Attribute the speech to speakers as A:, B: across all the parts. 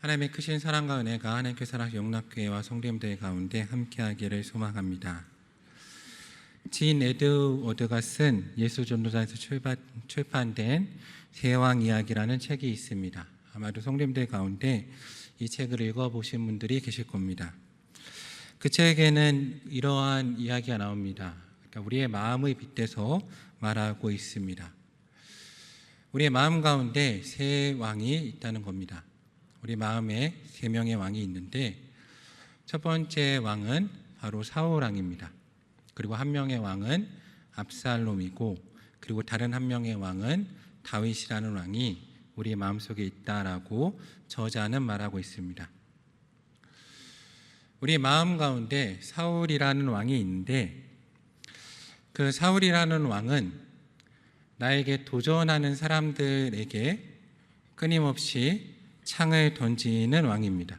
A: 하나님의 크신 사랑과 은혜가 하나님께 사랑 영락교회와 성도님들 가운데 함께하기를 소망합니다. 지인 에드워드가 쓴 예수 전도자에서 출판된 세왕 이야기라는 책이 있습니다. 아마도 성도님들 가운데 이 책을 읽어보신 분들이 계실 겁니다. 그 책에는 이러한 이야기가 나옵니다. 그러니까 우리의 마음을 빗대서 말하고 있습니다. 우리의 마음 가운데 세 왕이 있다는 겁니다. 우리 마음에 세 명의 왕이 있는데 첫 번째 왕은 바로 사울 왕입니다. 그리고 한 명의 왕은 압살롬이고 그리고 다른 한 명의 왕은 다윗이라는 왕이 우리 마음속에 있다라고 저자는 말하고 있습니다. 우리 마음 가운데 사울이라는 왕이 있는데 그 사울이라는 왕은 나에게 도전하는 사람들에게 끊임없이 창을 던지는 왕입니다.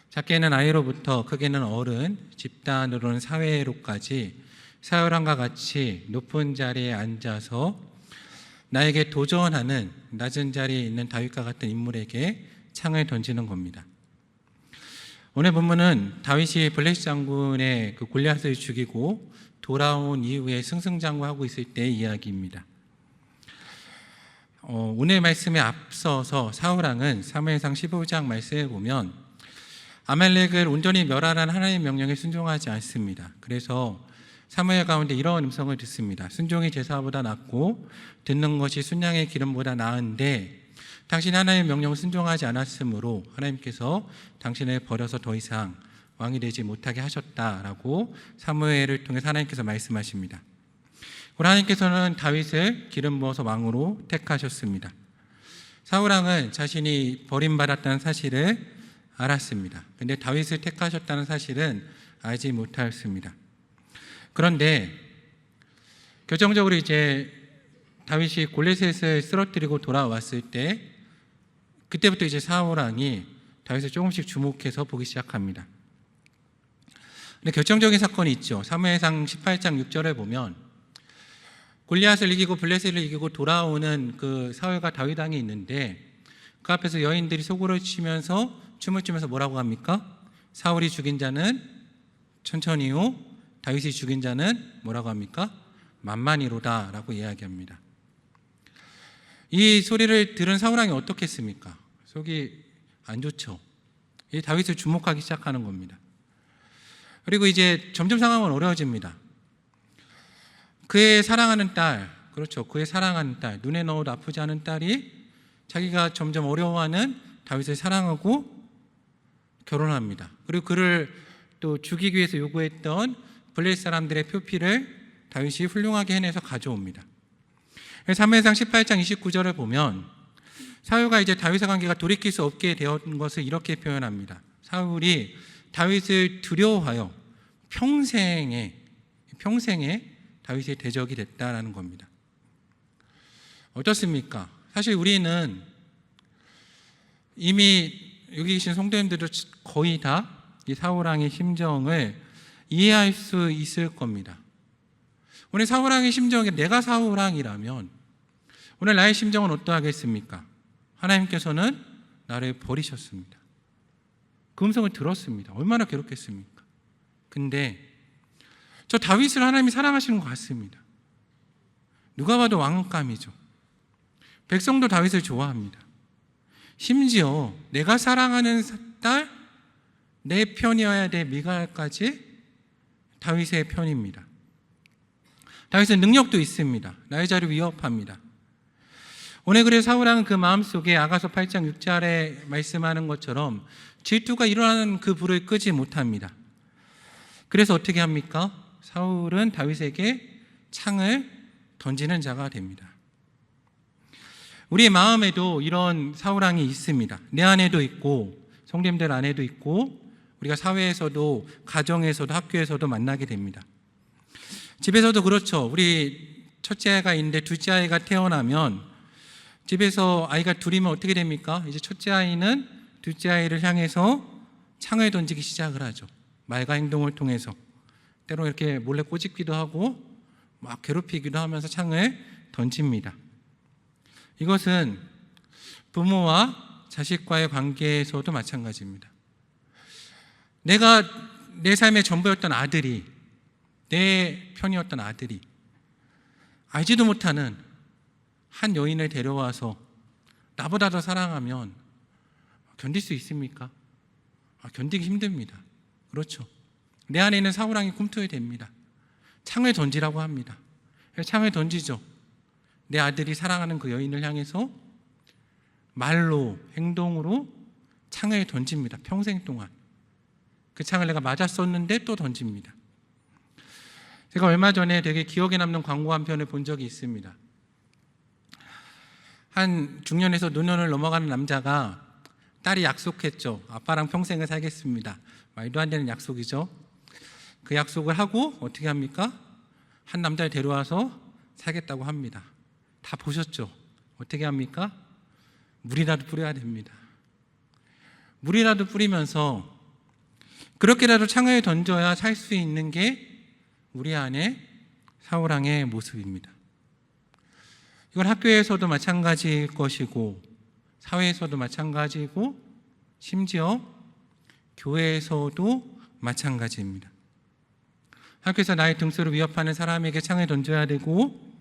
A: 작게는 아이로부터 크게는 어른, 집단으로는 사회로까지 사울왕과 같이 높은 자리에 앉아서 나에게 도전하는 낮은 자리에 있는 다윗과 같은 인물에게 창을 던지는 겁니다. 오늘 본문은 다윗이 블레셋 장군의 그 골리앗을 죽이고 돌아온 이후에 승승장구하고 있을 때의 이야기입니다. 오늘 말씀에 앞서서 사울왕은 사무엘상 15장 말씀에 보면 아말렉을 온전히 멸하라는 하나님의 명령에 순종하지 않습니다. 그래서 사무엘 가운데 이러한 음성을 듣습니다. 순종이 제사보다 낫고 듣는 것이 순양의 기름보다 나은데 당신이 하나님의 명령을 순종하지 않았으므로 하나님께서 당신을 버려서 더 이상 왕이 되지 못하게 하셨다라고 사무엘을 통해서 하나님께서 말씀하십니다. 하나님께서는 다윗을 기름 부어서 왕으로 택하셨습니다. 사울왕은 자신이 버림받았다는 사실을 알았습니다. 그런데 다윗을 택하셨다는 사실은 알지 못하였습니다. 그런데 결정적으로 이제 다윗이 골리앗을 쓰러뜨리고 돌아왔을 때 그때부터 이제 사울왕이 다윗을 조금씩 주목해서 보기 시작합니다. 근데 결정적인 사건이 있죠. 사무엘상 18장 6절에 보면 골리앗을 이기고 블레셋을 이기고 돌아오는 그 사울과 다윗 왕이 있는데 그 앞에서 여인들이 소고를 치면서 춤을 추면서 뭐라고 합니까? 사울이 죽인 자는 천천히요, 다윗이 죽인 자는 뭐라고 합니까? 만만히로다 라고 이야기합니다. 이 소리를 들은 사울왕이 어떻게 했습니까? 속이 안 좋죠. 이 다윗을 주목하기 시작하는 겁니다. 그리고 이제 점점 상황은 어려워집니다. 그의 사랑하는 딸, 그렇죠. 그의 사랑하는 딸, 눈에 넣어도 아프지 않은 딸이 자기가 점점 어려워하는 다윗을 사랑하고 결혼합니다. 그리고 그를 또 죽이기 위해서 요구했던 블레셋 사람들의 표피를 다윗이 훌륭하게 해내서 가져옵니다. 사무엘상 18장 29절을 보면 사울과 이제 다윗의 관계가 돌이킬 수 없게 되었던 것을 이렇게 표현합니다. 사울이 다윗을 두려워하여 평생에 다윗의 대적이 됐다라는 겁니다. 어떻습니까? 사실 우리는 이미 여기 계신 성도님들도 거의 다 이 사울왕의 심정을 이해할 수 있을 겁니다. 오늘 사울왕의 심정이 내가 사울왕이라면 오늘 나의 심정은 어떠하겠습니까? 하나님께서는 나를 버리셨습니다. 그 음성을 들었습니다. 얼마나 괴롭겠습니까? 근데 저 다윗을 하나님이 사랑하시는 것 같습니다. 누가 봐도 왕감이죠. 백성도 다윗을 좋아합니다. 심지어 내가 사랑하는 딸, 내 편이어야 될 미갈까지 다윗의 편입니다. 다윗은 능력도 있습니다. 나의 자를 위협합니다. 오늘 그래서 사울왕은 그 마음속에 아가서 8장 6절에 말씀하는 것처럼 질투가 일어나는 그 불을 끄지 못합니다. 그래서 어떻게 합니까? 사울은 다윗에게 창을 던지는 자가 됩니다. 우리의 마음에도 이런 사울왕이 있습니다. 내 안에도 있고 성도님들 안에도 있고 우리가 사회에서도 가정에서도 학교에서도 만나게 됩니다. 집에서도 그렇죠. 우리 첫째 아이가 있는데 둘째 아이가 태어나면 집에서 아이가 둘이면 어떻게 됩니까? 이제 첫째 아이는 둘째 아이를 향해서 창을 던지기 시작을 하죠. 말과 행동을 통해서 때로 이렇게 몰래 꼬집기도 하고 막 괴롭히기도 하면서 창을 던집니다. 이것은 부모와 자식과의 관계에서도 마찬가지입니다. 내가 내 삶의 전부였던 아들이, 내 편이었던 아들이 알지도 못하는 한 여인을 데려와서 나보다 더 사랑하면 견딜 수 있습니까? 견디기 힘듭니다. 그렇죠. 내 안에 있는 사울왕이 꿈틀댑니다. 창을 던지라고 합니다. 창을 던지죠. 내 아들이 사랑하는 그 여인을 향해서 말로, 행동으로 창을 던집니다. 평생 동안. 그 창을 내가 맞았었는데 또 던집니다. 제가 얼마 전에 되게 기억에 남는 광고 한 편을 본 적이 있습니다. 한 중년에서 노년을 넘어가는 남자가 딸이 약속했죠. 아빠랑 평생을 살겠습니다. 말도 안 되는 약속이죠. 그 약속을 하고 어떻게 합니까? 한 남자를 데려와서 살겠다고 합니다. 다 보셨죠? 어떻게 합니까? 물이라도 뿌려야 됩니다. 물이라도 뿌리면서 그렇게라도 창을 던져야 살 수 있는 게 우리 안에 사울왕의 모습입니다. 이건 학교에서도 마찬가지일 것이고 사회에서도 마찬가지고 심지어 교회에서도 마찬가지입니다. 학교에서 나의 등수를 위협하는 사람에게 창을 던져야 되고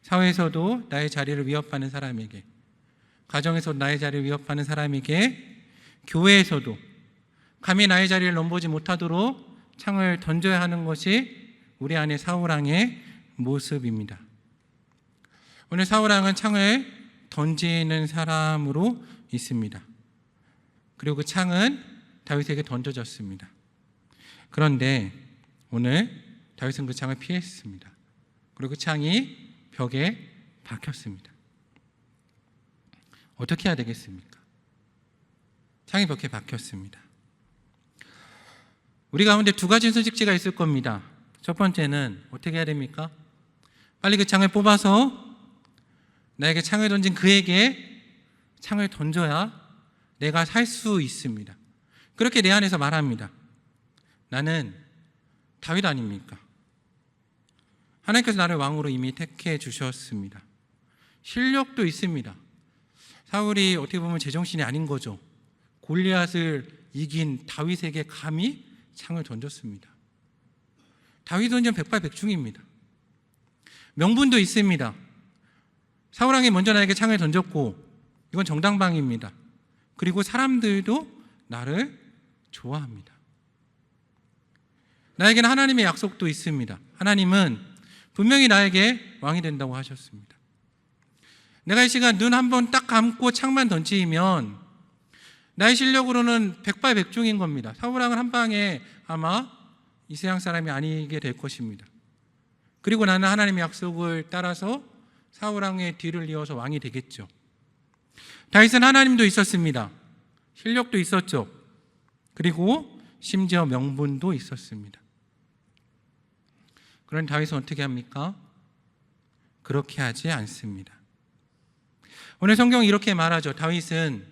A: 사회에서도 나의 자리를 위협하는 사람에게, 가정에서도 나의 자리를 위협하는 사람에게, 교회에서도 감히 나의 자리를 넘보지 못하도록 창을 던져야 하는 것이 우리 안에 사울왕의 모습입니다. 오늘 사울왕은 창을 던지는 사람으로 있습니다. 그리고 그 창은 다윗에게 던져졌습니다. 그런데 오늘 다윗은 그 창을 피했습니다. 그리고 그 창이 벽에 박혔습니다. 어떻게 해야 되겠습니까? 창이 벽에 박혔습니다. 우리 가운데 두 가지 선택지가 있을 겁니다. 첫 번째는 어떻게 해야 됩니까? 빨리 그 창을 뽑아서 나에게 창을 던진 그에게 창을 던져야 내가 살 수 있습니다. 그렇게 내 안에서 말합니다. 나는 다윗 아닙니까? 하나님께서 나를 왕으로 이미 택해 주셨습니다. 실력도 있습니다. 사울이 어떻게 보면 제정신이 아닌 거죠. 골리앗을 이긴 다윗에게 감히 창을 던졌습니다. 다윗은 백발백중입니다. 명분도 있습니다. 사울왕이 먼저 나에게 창을 던졌고 이건 정당방위입니다. 그리고 사람들도 나를 좋아합니다. 나에게는 하나님의 약속도 있습니다. 하나님은 분명히 나에게 왕이 된다고 하셨습니다. 내가 이 시간 눈 한 번 딱 감고 창만 던지면 나의 실력으로는 백발백중인 겁니다. 사울왕은 한 방에 아마 이 세상 사람이 아니게 될 것입니다. 그리고 나는 하나님의 약속을 따라서 사울왕의 뒤를 이어서 왕이 되겠죠. 다윗은 하나님도 있었습니다. 실력도 있었죠. 그리고 심지어 명분도 있었습니다. 그런 다윗은 어떻게 합니까? 그렇게 하지 않습니다. 오늘 성경이 이렇게 말하죠. 다윗은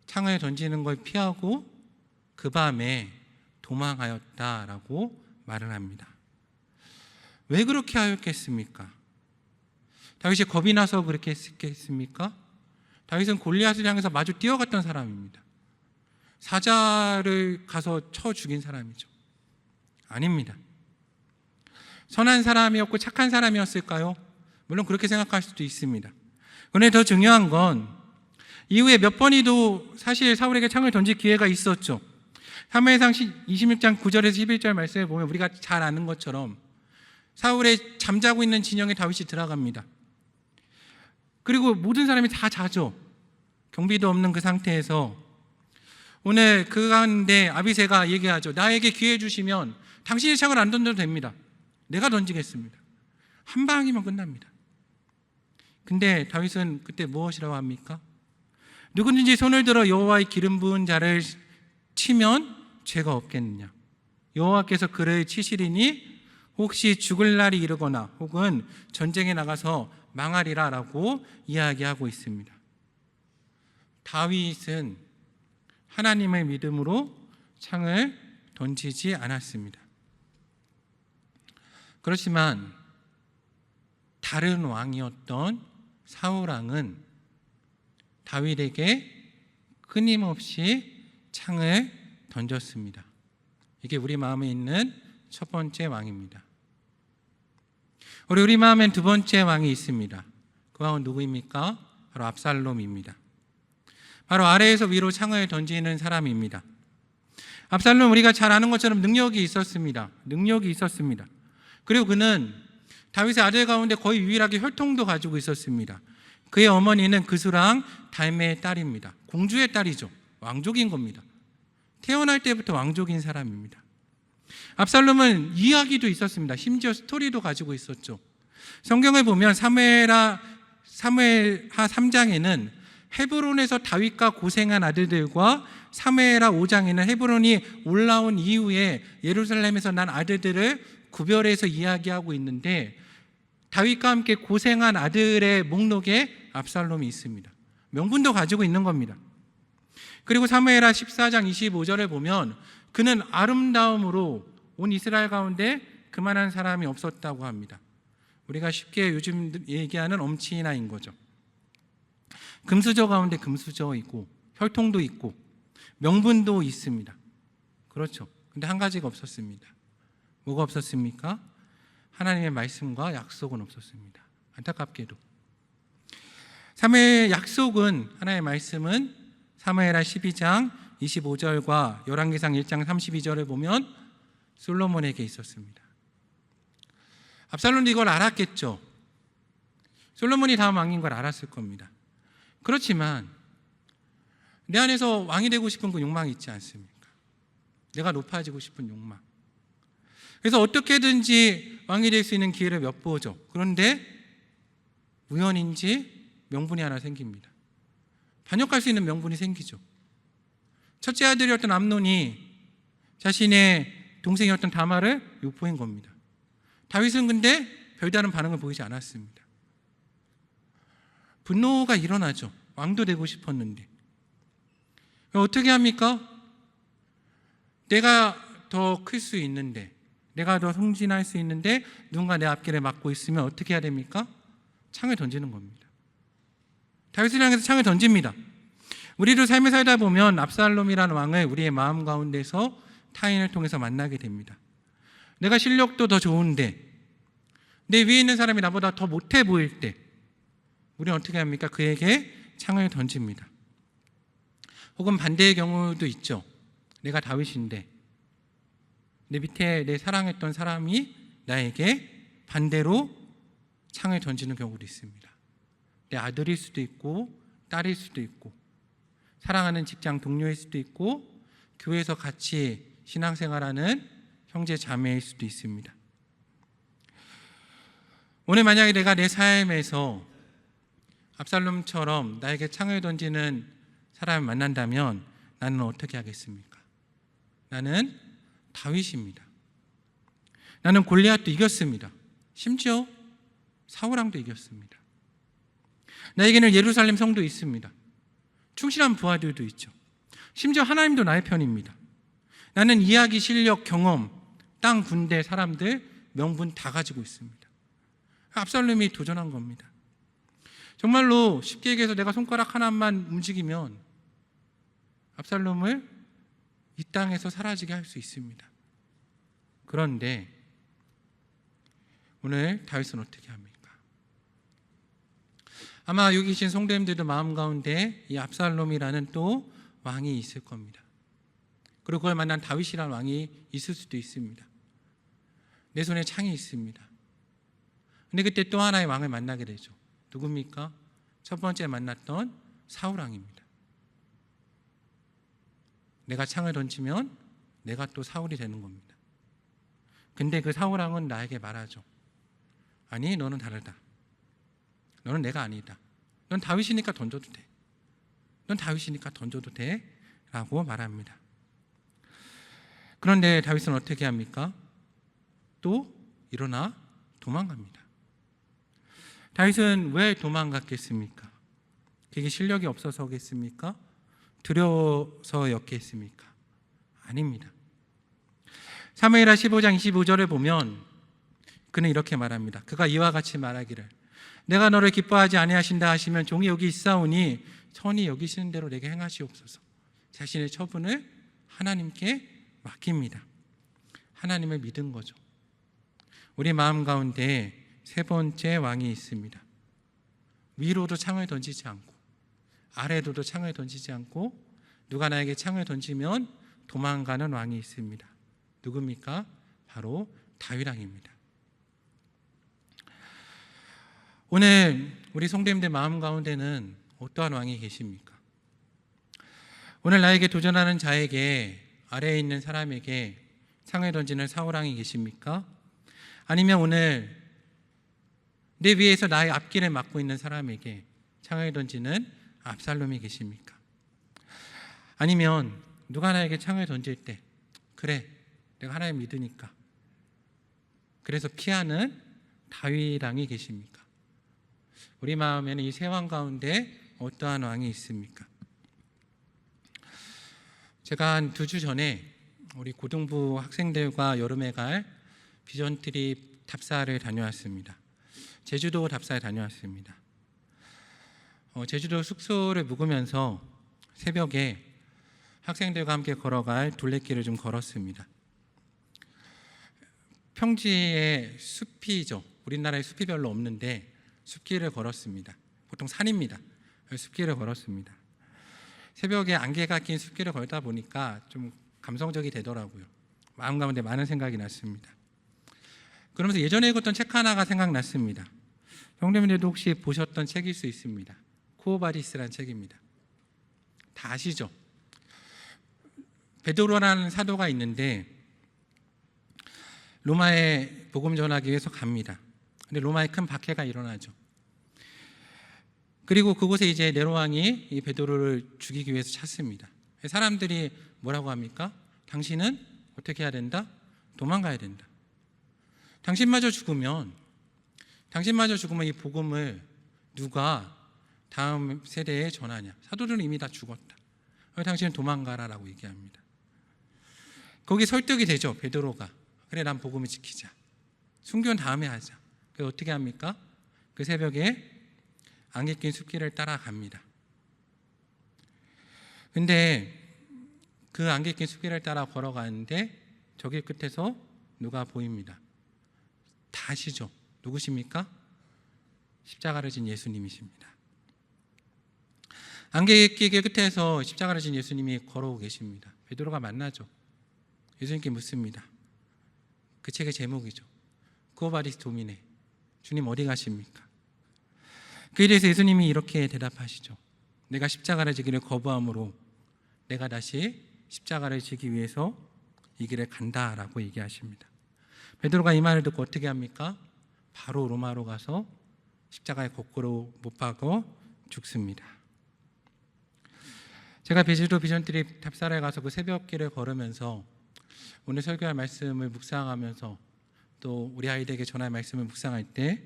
A: 창을 던지는 걸 피하고 그 밤에 도망하였다라고 말을 합니다. 왜 그렇게 하였겠습니까? 다윗이 겁이 나서 그렇게 했겠습니까? 다윗은 골리앗을 향해서 마주 뛰어갔던 사람입니다. 사자를 가서 쳐 죽인 사람이죠. 아닙니다. 선한 사람이었고 착한 사람이었을까요? 물론 그렇게 생각할 수도 있습니다. 그런데 더 중요한 건 이후에 몇 번이도 사실 사울에게 창을 던질 기회가 있었죠. 사무엘상 26장 9절에서 11절 말씀을 보면 우리가 잘 아는 것처럼 사울의 잠자고 있는 진영에 다윗이 들어갑니다. 그리고 모든 사람이 다 자죠. 경비도 없는 그 상태에서 오늘 그 가운데 아비새가 얘기하죠. 나에게 기회 주시면 당신이 창을 안 던져도 됩니다. 내가 던지겠습니다. 한 방이면 끝납니다. 근데 다윗은 그때 무엇이라고 합니까? 누구든지 손을 들어 여호와의 기름 부은 자를 치면 죄가 없겠느냐? 여호와께서 그를 치시리니 혹시 죽을 날이 이르거나 혹은 전쟁에 나가서 망하리라 라고 이야기하고 있습니다. 다윗은 하나님의 믿음으로 창을 던지지 않았습니다. 그렇지만 다른 왕이었던 사울왕은 다윗에게 끊임없이 창을 던졌습니다. 이게 우리 마음에 있는 첫 번째 왕입니다. 우리 마음엔 두 번째 왕이 있습니다. 그 왕은 누구입니까? 바로 압살롬입니다. 바로 아래에서 위로 창을 던지는 사람입니다. 압살롬, 우리가 잘 아는 것처럼 능력이 있었습니다. 그리고 그는 다윗의 아들 가운데 거의 유일하게 혈통도 가지고 있었습니다. 그의 어머니는 그수랑 달메의 딸입니다. 공주의 딸이죠. 왕족인 겁니다. 태어날 때부터 왕족인 사람입니다. 압살롬은 이야기도 있었습니다. 심지어 스토리도 가지고 있었죠. 성경을 보면 사무엘하 3장에는 헤브론에서 다윗과 고생한 아들들과 사무엘하 5장에는 헤브론이 올라온 이후에 예루살렘에서 난 아들들을 구별해서 이야기하고 있는데, 다윗과 함께 고생한 아들의 목록에 압살롬이 있습니다. 명분도 가지고 있는 겁니다. 그리고 사무엘하 14장 25절을 보면 그는 아름다움으로 온 이스라엘 가운데 그만한 사람이 없었다고 합니다. 우리가 쉽게 요즘 얘기하는 엄친아인 거죠. 금수저 가운데 금수저이고 혈통도 있고 명분도 있습니다. 그렇죠. 근데 한 가지가 없었습니다. 뭐가 없었습니까? 하나님의 말씀과 약속은 없었습니다. 안타깝게도. 약속은, 하나님의 말씀은 사무엘하 12장 25절과 열왕기상 1장 32절을 보면 솔로몬에게 있었습니다. 압살롬도 이걸 알았겠죠. 솔로몬이 다음 왕인 걸 알았을 겁니다. 그렇지만 내 안에서 왕이 되고 싶은 그 욕망이 있지 않습니까? 내가 높아지고 싶은 욕망. 그래서 어떻게든지 왕이 될 수 있는 기회를 몇 보죠. 그런데 우연인지 명분이 하나 생깁니다. 반역할 수 있는 명분이 생기죠. 첫째 아들이었던 암논이 자신의 동생이었던 다말을 욕보인 겁니다. 다윗은 근데 별다른 반응을 보이지 않았습니다. 분노가 일어나죠. 왕도 되고 싶었는데. 어떻게 합니까? 내가 더 클 수 있는데, 내가 더 승진할 수 있는데 누군가 내 앞길을 막고 있으면 어떻게 해야 됩니까? 창을 던지는 겁니다. 다윗을 향해서 창을 던집니다. 우리도 삶을 살다 보면 압살롬이라는 왕을 우리의 마음 가운데서 타인을 통해서 만나게 됩니다. 내가 실력도 더 좋은데 내 위에 있는 사람이 나보다 더 못해 보일 때 우리는 어떻게 합니까? 그에게 창을 던집니다. 혹은 반대의 경우도 있죠. 내가 다윗인데 내 밑에 내 사랑했던 사람이 나에게 반대로 창을 던지는 경우도 있습니다. 내 아들일 수도 있고 딸일 수도 있고 사랑하는 직장 동료일 수도 있고 교회에서 같이 신앙생활하는 형제 자매일 수도 있습니다. 오늘 만약에 내가 내 삶에서 압살롬처럼 나에게 창을 던지는 사람을 만난다면 나는 어떻게 하겠습니까? 나는 다윗입니다. 나는 골리앗도 이겼습니다. 심지어 사울왕도 이겼습니다. 나에게는 예루살렘 성도 있습니다. 충실한 부하들도 있죠. 심지어 하나님도 나의 편입니다. 나는 이야기, 실력, 경험, 땅, 군대, 사람들, 명분 다 가지고 있습니다. 압살롬이 도전한 겁니다. 정말로 쉽게 얘기해서 내가 손가락 하나만 움직이면 압살롬을 이 땅에서 사라지게 할 수 있습니다. 그런데 오늘 다윗은 어떻게 합니까? 아마 여기 계신 성도님들도 마음 가운데 이 압살롬이라는 또 왕이 있을 겁니다. 그리고 그걸 만난 다윗이라는 왕이 있을 수도 있습니다. 내 손에 창이 있습니다. 근데 그때 또 하나의 왕을 만나게 되죠. 누굽니까? 첫 번째 만났던 사울왕입니다. 내가 창을 던지면 내가 또 사울이 되는 겁니다. 근데 그 사울왕은 나에게 말하죠. 아니, 너는 다르다. 너는 내가 아니다. 넌 다윗이니까 던져도 돼. 넌 다윗이니까 던져도 돼. 라고 말합니다. 그런데 다윗은 어떻게 합니까? 또 일어나 도망갑니다. 다윗은 왜 도망갔겠습니까? 그게 실력이 없어서겠습니까? 두려워서였겠습니까? 아닙니다. 사무엘하 15장 25절을 보면 그는 이렇게 말합니다. 그가 이와 같이 말하기를 내가 너를 기뻐하지 아니하신다 하시면 종이 여기 있사오니 선히 여기시는 대로 내게 행하시옵소서. 자신의 처분을 하나님께 맡깁니다. 하나님을 믿은 거죠. 우리 마음 가운데 세 번째 왕이 있습니다. 위로도 창을 던지지 않고 아래로도 창을 던지지 않고 누가 나에게 창을 던지면 도망가는 왕이 있습니다. 누굽니까? 바로 다윗 왕입니다. 오늘 우리 성도님들 마음 가운데는 어떠한 왕이 계십니까? 오늘 나에게 도전하는 자에게, 아래에 있는 사람에게 창을 던지는 사울 왕이 계십니까? 아니면 오늘 내 위에서 나의 앞길을 막고 있는 사람에게 창을 던지는 압살롬이 계십니까? 아니면 누가 나에게 창을 던질 때 그래, 내가 하나님 믿으니까 그래서 피하는 다윗 왕이 계십니까? 우리 마음에는 이 세 왕 가운데 어떠한 왕이 있습니까? 제가 한 2주 전에 우리 고등부 학생들과 여름에 갈 비전 트립 답사를 다녀왔습니다. 제주도 답사에 다녀왔습니다. 제주도 숙소를 묵으면서 새벽에 학생들과 함께 걸어갈 둘레길을 좀 걸었습니다. 평지의 숲이죠. 우리나라에 숲이 별로 없는데 숲길을 걸었습니다. 보통 산입니다. 숲길을 걸었습니다. 새벽에 안개가 낀 숲길을 걸다 보니까 좀 감성적이 되더라고요. 마음 가운데 많은 생각이 났습니다. 그러면서 예전에 읽었던 책 하나가 생각났습니다. 성도님들도 혹시 보셨던 책일 수 있습니다. 쿠오바디스라는 책입니다. 다 아시죠? 베드로라는 사도가 있는데 로마에 복음 전하기 위해서 갑니다. 근데 로마에 큰 박해가 일어나죠. 그리고 그곳에 이제 네로 왕이 이 베드로를 죽이기 위해서 찾습니다. 사람들이 뭐라고 합니까? 당신은 어떻게 해야 된다? 도망가야 된다. 당신마저 죽으면 이 복음을 누가 다음 세대에 전하냐? 사도들은 이미 다 죽었다. 당신은 도망가라라고 얘기합니다. 거기 설득이 되죠. 베드로가. 그래, 난 복음을 지키자. 순교는 다음에 하자. 그래서 어떻게 합니까? 그 새벽에 안개 낀 숲길을 따라갑니다. 근데 그 안개 낀 숲길을 따라 걸어가는데 저길 끝에서 누가 보입니다. 다 아시죠? 누구십니까? 십자가를 진 예수님이십니다. 안개 끼기 끝에서 십자가를 진 예수님이 걸어오고 계십니다. 베드로가 만나죠. 예수님께 묻습니다. 그 책의 제목이죠. 쿠오바디스 도미네. 주님 어디 가십니까? 그에 대해서 예수님이 이렇게 대답하시죠. 내가 십자가를 지기를 거부함으로 내가 다시 십자가를 지기 위해서 이 길을 간다라고 얘기하십니다. 베드로가 이 말을 듣고 어떻게 합니까? 바로 로마로 가서 십자가에 거꾸로 못 박아 죽습니다. 제가 제주도 비전 트립 답사를 가서 그 새벽길을 걸으면서 오늘 설교할 말씀을 묵상하면서 또 우리 아이들에게 전할 말씀을 묵상할 때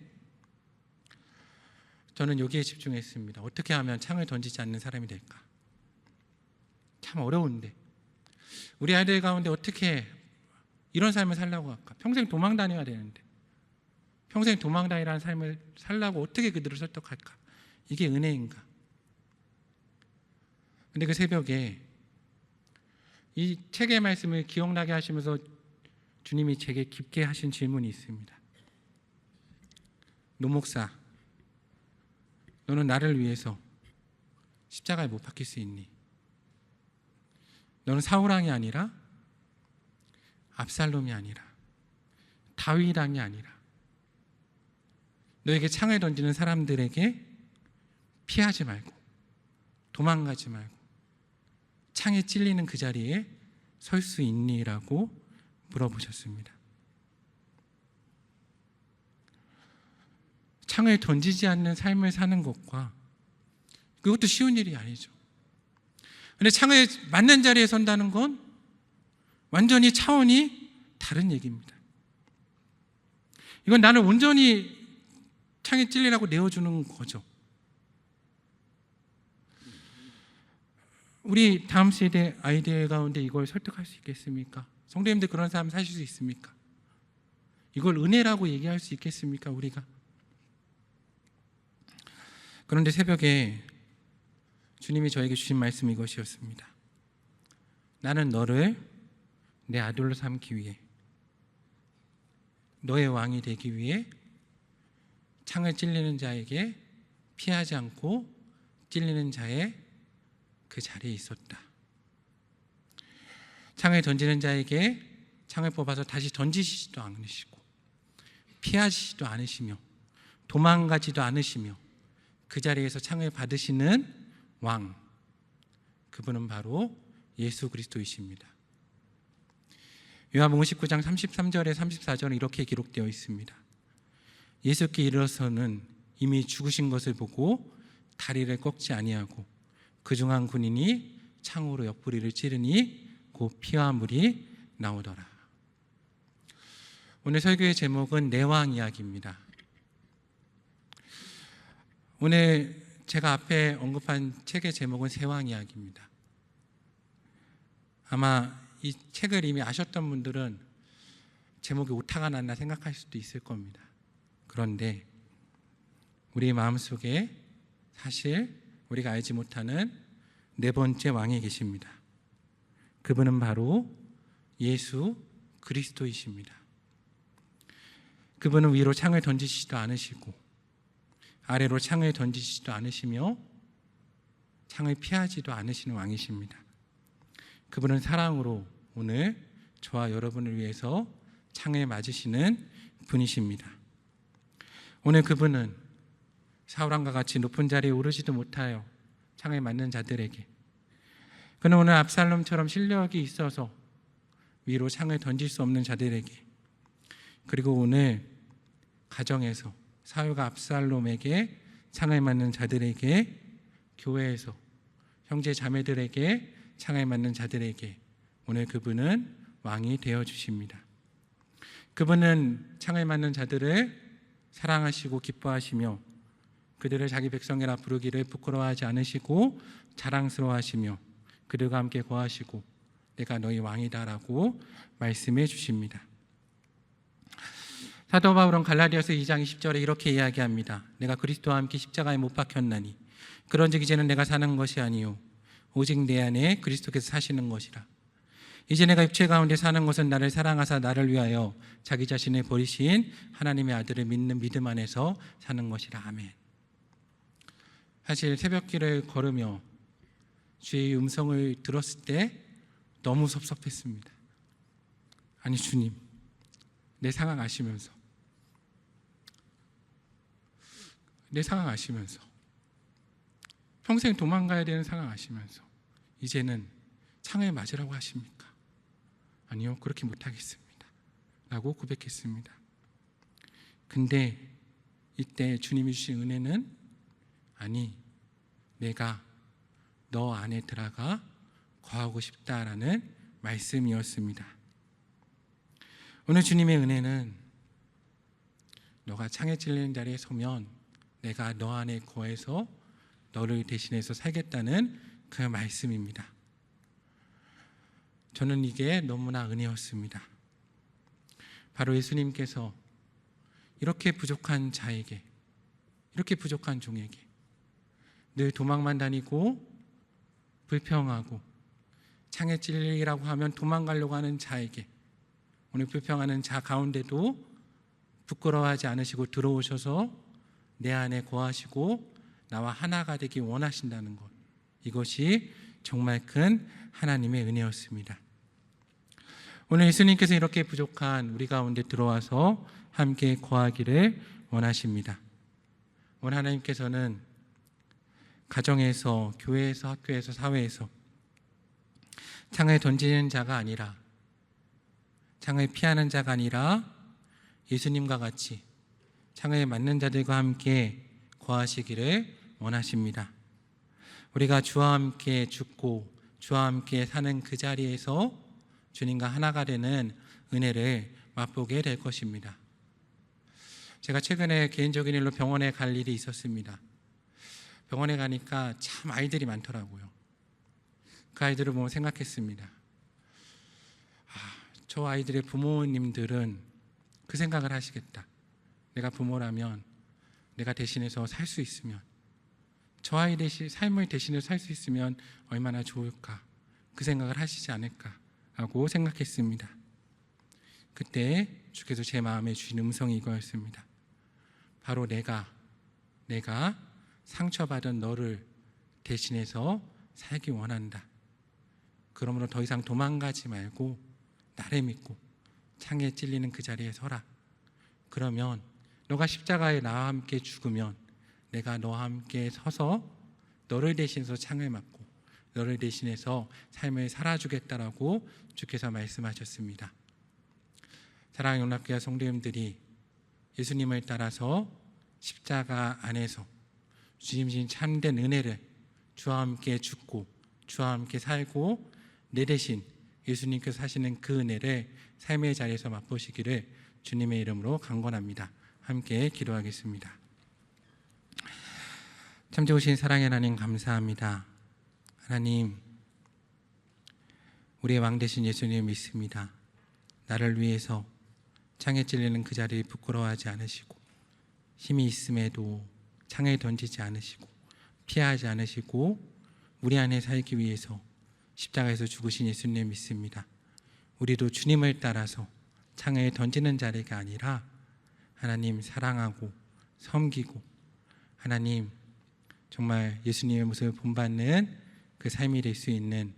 A: 저는 여기에 집중했습니다. 어떻게 하면 창을 던지지 않는 사람이 될까? 참 어려운데 우리 아이들 가운데 어떻게 이런 삶을 살라고 할까? 평생 도망 다녀야 되는데 평생 도망 다니라는 삶을 살라고 어떻게 그들을 설득할까? 이게 은혜인가? 근데 그 새벽에 이 책의 말씀을 기억나게 하시면서 주님이 제게 깊게 하신 질문이 있습니다. 노 목사, 너는 나를 위해서 십자가에 못 박힐 수 있니? 너는 사울 왕이 아니라 압살롬이 아니라 다윗 왕이 아니라 너에게 창을 던지는 사람들에게 피하지 말고 도망가지 말고 창에 찔리는 그 자리에 설 수 있니? 라고 물어보셨습니다. 창을 던지지 않는 삶을 사는 것과 그것도 쉬운 일이 아니죠. 그런데 창을 맞는 자리에 선다는 건 완전히 차원이 다른 얘기입니다. 이건 나를 온전히 창에 찔리라고 내어주는 거죠. 우리 다음 세대 아이들 가운데 이걸 설득할 수 있겠습니까? 성도님들 그런 삶 사실 수 있습니까? 이걸 은혜라고 얘기할 수 있겠습니까? 우리가? 그런데 새벽에 주님이 저에게 주신 말씀이 이것이었습니다. 나는 너를 내 아들로 삼기 위해, 너의 왕이 되기 위해 창을 찔리는 자에게 피하지 않고 찔리는 자의 그 자리에 있었다. 창을 던지는 자에게 창을 뽑아서 다시 던지시지도 않으시고 피하시지도 않으시며 도망가지도 않으시며 그 자리에서 창을 받으시는 왕, 그분은 바로 예수 그리스도이십니다. 요한복음 19장 33절에 34절은 이렇게 기록되어 있습니다. 예수께 이르러서는 이미 죽으신 것을 보고 다리를 꺾지 아니하고 그중 한 군인이 창으로 옆구리를 찌르니 곧 피와 물이 나오더라. 오늘 설교의 제목은 내 왕 이야기입니다. 오늘 제가 앞에 언급한 책의 제목은 새 왕 이야기입니다. 아마 이 책을 이미 아셨던 분들은 제목이 오타가 났나 생각할 수도 있을 겁니다. 그런데 우리 마음속에 사실 우리가 알지 못하는 네 번째 왕이 계십니다. 그분은 바로 예수 그리스도이십니다. 그분은 위로 창을 던지시지도 않으시고 아래로 창을 던지시지도 않으시며 창을 피하지도 않으시는 왕이십니다. 그분은 사랑으로 오늘 저와 여러분을 위해서 창을 맞으시는 분이십니다. 오늘 그분은 사울왕과 같이 높은 자리에 오르지도 못하여 창을 맞는 자들에게, 그는 오늘 압살롬처럼 실력이 있어서 위로 창을 던질 수 없는 자들에게, 그리고 오늘 가정에서 사울과 압살롬에게 창을 맞는 자들에게, 교회에서 형제 자매들에게 창을 맞는 자들에게 오늘 그분은 왕이 되어주십니다. 그분은 창을 맞는 자들을 사랑하시고 기뻐하시며 그들을 자기 백성이라 부르기를 부끄러워하지 않으시고 자랑스러워하시며 그들과 함께 거하시고 내가 너희 왕이다라고 말씀해 주십니다. 사도 바울은 갈라디아서 2장 20절에 이렇게 이야기합니다. 내가 그리스도와 함께 십자가에 못 박혔나니 그런즉 이제는 내가 사는 것이 아니요 오직 내 안에 그리스도께서 사시는 것이라. 이제 내가 육체 가운데 사는 것은 나를 사랑하사 나를 위하여 자기 자신을 버리신 하나님의 아들을 믿는 믿음 안에서 사는 것이라. 아멘. 사실 새벽길을 걸으며 주의 음성을 들었을 때 너무 섭섭했습니다. 아니 주님, 내 상황 아시면서 평생 도망가야 되는 상황 아시면서 이제는 창을 맞으라고 하십니까? 아니요, 그렇게 못하겠습니다 라고 고백했습니다. 근데 이때 주님이 주신 은혜는 아니, 내가 너 안에 들어가 거하고 싶다라는 말씀이었습니다. 오늘 주님의 은혜는 너가 창에 찔리는 자리에 서면 내가 너 안에 거해서 너를 대신해서 살겠다는 그 말씀입니다. 저는 이게 너무나 은혜였습니다. 바로 예수님께서 이렇게 부족한 자에게, 이렇게 부족한 종에게 늘 도망만 다니고 불평하고 창에 찔리라고 하면 도망가려고 하는 자에게 오늘 불평하는 자 가운데도 부끄러워하지 않으시고 들어오셔서 내 안에 거하시고 나와 하나가 되기 원하신다는 것, 이것이 정말 큰 하나님의 은혜였습니다. 오늘 예수님께서 이렇게 부족한 우리 가운데 들어와서 함께 거하기를 원하십니다. 오늘 하나님께서는 가정에서, 교회에서, 학교에서, 사회에서 창을 던지는 자가 아니라, 창을 피하는 자가 아니라 예수님과 같이 창을 맞는 자들과 함께 거하시기를 원하십니다. 우리가 주와 함께 죽고 주와 함께 사는 그 자리에서 주님과 하나가 되는 은혜를 맛보게 될 것입니다. 제가 최근에 개인적인 일로 병원에 갈 일이 있었습니다. 병원에 가니까 참 아이들이 많더라고요. 그 아이들을 보면 생각했습니다. 저 아이들의 부모님들은 그 생각을 하시겠다. 내가 부모라면, 내가 대신해서 살 수 있으면 저 아이 대신 삶을 대신해서 살 수 있으면 얼마나 좋을까, 그 생각을 하시지 않을까 하고 생각했습니다. 그때 주께서 제 마음에 주신 음성이 이거였습니다. 바로 내가 상처받은 너를 대신해서 살기 원한다. 그러므로 더 이상 도망가지 말고 나를 믿고 창에 찔리는 그 자리에 서라. 그러면 너가 십자가에 나와 함께 죽으면 내가 너와 함께 서서 너를 대신해서 창을 맞고 너를 대신해서 삶을 살아주겠다라고 주께서 말씀하셨습니다. 사랑하는 용납교회 성도님들이 예수님을 따라서 십자가 안에서 주님 주신 참된 은혜를 주와 함께 죽고 주와 함께 살고 내 대신 예수님께서 사시는 그 은혜를 삶의 자리에서 맛보시기를 주님의 이름으로 간권합니다. 함께 기도하겠습니다. 참 좋으신 사랑의 하나님 감사합니다. 하나님, 우리의 왕 되신 예수님 믿습니다. 나를 위해서 창에 찔리는 그 자리를 부끄러워하지 않으시고 힘이 있음에도 창에 던지지 않으시고 피하지 않으시고 우리 안에 살기 위해서 십자가에서 죽으신 예수님 믿습니다. 우리도 주님을 따라서 창에 던지는 자리가 아니라 하나님 사랑하고 섬기고 하나님 정말 예수님의 모습을 본받는 그 삶이 될 수 있는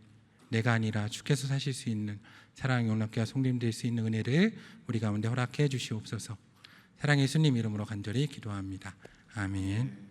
A: 내가 아니라 주께서 사실 수 있는 사랑의 용납교회 성도님 될 수 있는 은혜를 우리 가운데 허락해 주시옵소서. 사랑의 예수님 이름으로 간절히 기도합니다. 아멘.